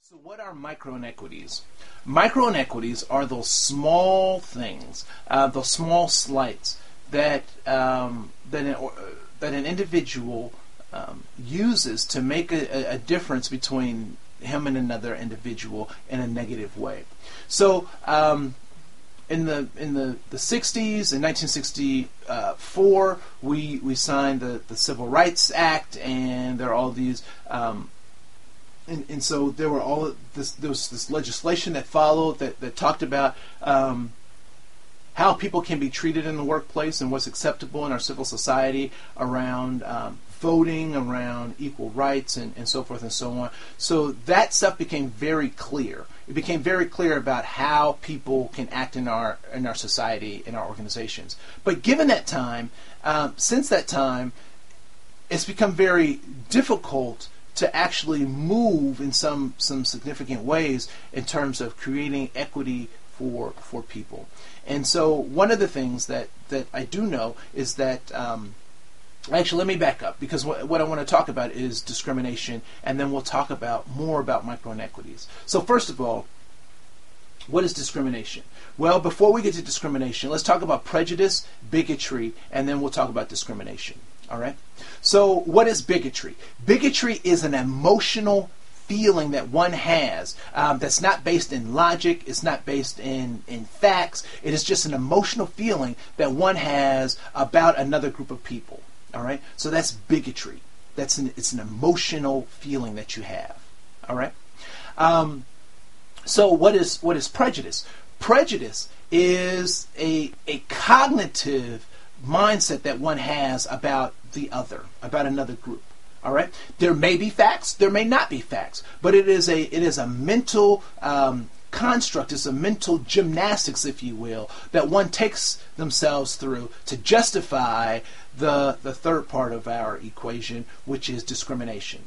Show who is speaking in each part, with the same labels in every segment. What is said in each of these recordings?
Speaker 1: So what are microinequities? Microinequities are those small things, those small slights that that an individual uses to make a difference between him and another individual in a negative way. So in the 60s, in 1964, we signed the Civil Rights Act, and there are all these. And so there were there was this legislation that followed that talked about how people can be treated in the workplace and what's acceptable in our civil society around voting, around equal rights, and so forth and so on. So that stuff became very clear. It became very clear about how people can act in our society, in our organizations. But given that time, since that time, it's become very difficult to actually move in some significant ways in terms of creating equity for people. And so one of the things that I do know is that, actually let me back up, because what I want to talk about is discrimination, and then we'll talk more about microinequities. So first of all, what is discrimination? Well, before we get to discrimination, let's talk about prejudice, bigotry, and then we'll talk about discrimination. All right? So what is bigotry? Bigotry is an emotional feeling that one has that's not based in logic, it's not based in facts, it is just an emotional feeling that one has about another group of people. All right? So that's bigotry. It's an emotional feeling that you have. All right? So what is prejudice? Prejudice is a cognitive mindset that one has about the other, about another group. All right? There may be facts, there may not be facts, but it is a mental construct, it's a mental gymnastics, if you will, that one takes themselves through to justify the third part of our equation, which is discrimination.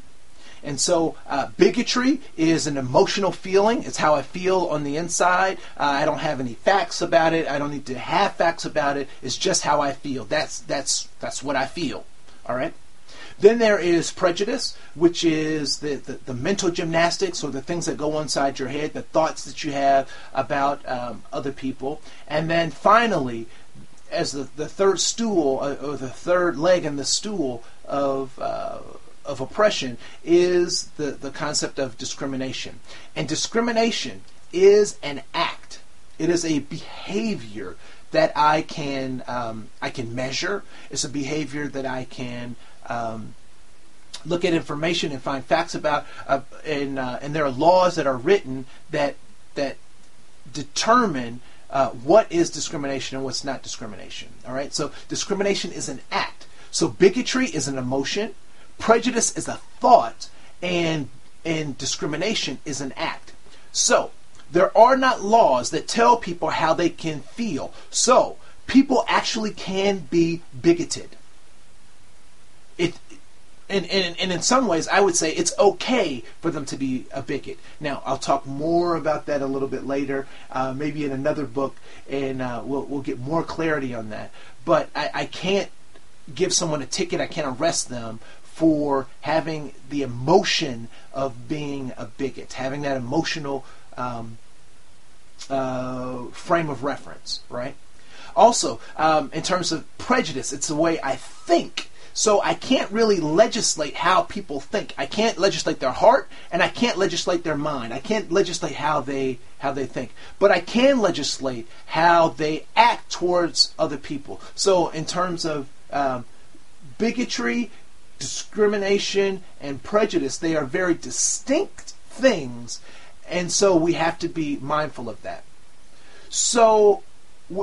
Speaker 1: And so bigotry is an emotional feeling. It's how I feel on the inside. I don't have any facts about it. I don't need to have facts about it. It's just how I feel. That's what I feel. All right? Then there is prejudice, which is the mental gymnastics, or the things that go inside your head, the thoughts that you have about other people. And then finally, as the third stool, or the third leg in the stool of oppression, is the concept of discrimination. And discrimination is an act. It is a behavior that I can measure. It's a behavior that I can look at information and find facts about. And there are laws that are written that determine what is discrimination and what's not discrimination. All right. So discrimination is an act. So bigotry is an emotion. Prejudice is a thought, and discrimination is an act. So, there are not laws that tell people how they can feel. So, people actually can be bigoted. And in some ways, I would say it's okay for them to be a bigot. Now, I'll talk more about that a little bit later, maybe in another book, and we'll get more clarity on that. But I can't give someone a ticket, I can't arrest them for having the emotion of being a bigot, having that emotional frame of reference, right? Also, in terms of prejudice, it's the way I think. So I can't really legislate how people think. I can't legislate their heart, and I can't legislate their mind. I can't legislate how they think. But I can legislate how they act towards other people. So in terms of bigotry, discrimination, and prejudice, they are very distinct things, and so we have to be mindful of that. So,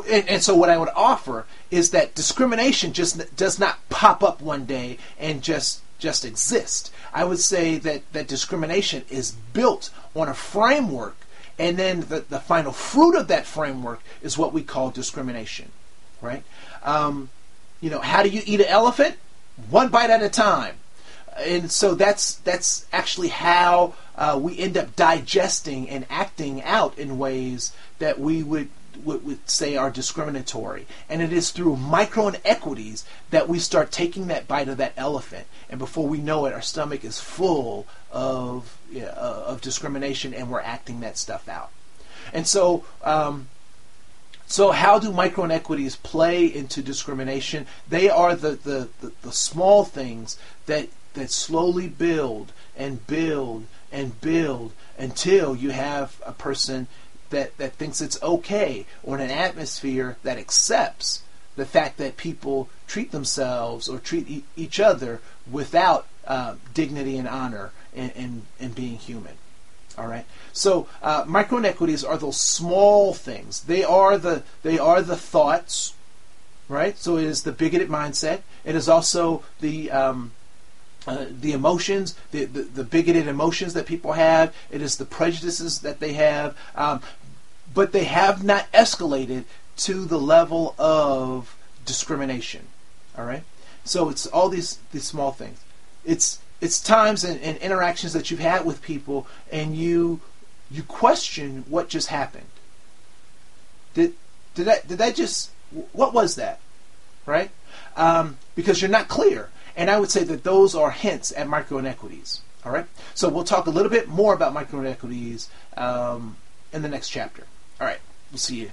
Speaker 1: and so what I would offer is that discrimination just does not pop up one day and just exist. I would say that discrimination is built on a framework, and then the final fruit of that framework is what we call discrimination, right? How do you eat an elephant? One bite at a time. And so that's actually how we end up digesting and acting out in ways that we would would say are discriminatory. And it is through micro inequities that we start taking that bite of that elephant. And before we know it, our stomach is full of discrimination, and we're acting that stuff out. And so, so how do micro inequities play into discrimination? They are the small things that slowly build and build and build until you have a person that thinks it's okay, or in an atmosphere that accepts the fact that people treat themselves or treat each other without dignity and honor and being human. All right. So micro inequities are those small things. They are the thoughts, right? So it is the bigoted mindset. It is also the emotions, the bigoted emotions that people have. It is the prejudices that they have, but they have not escalated to the level of discrimination. All right. So it's all these small things. It's times and interactions that you've had with people, and you question what just happened. Did that just, what was that? Right? Because you're not clear. And I would say that those are hints at micro inequities. All right. So we'll talk a little bit more about micro inequities in the next chapter. All right. We'll see you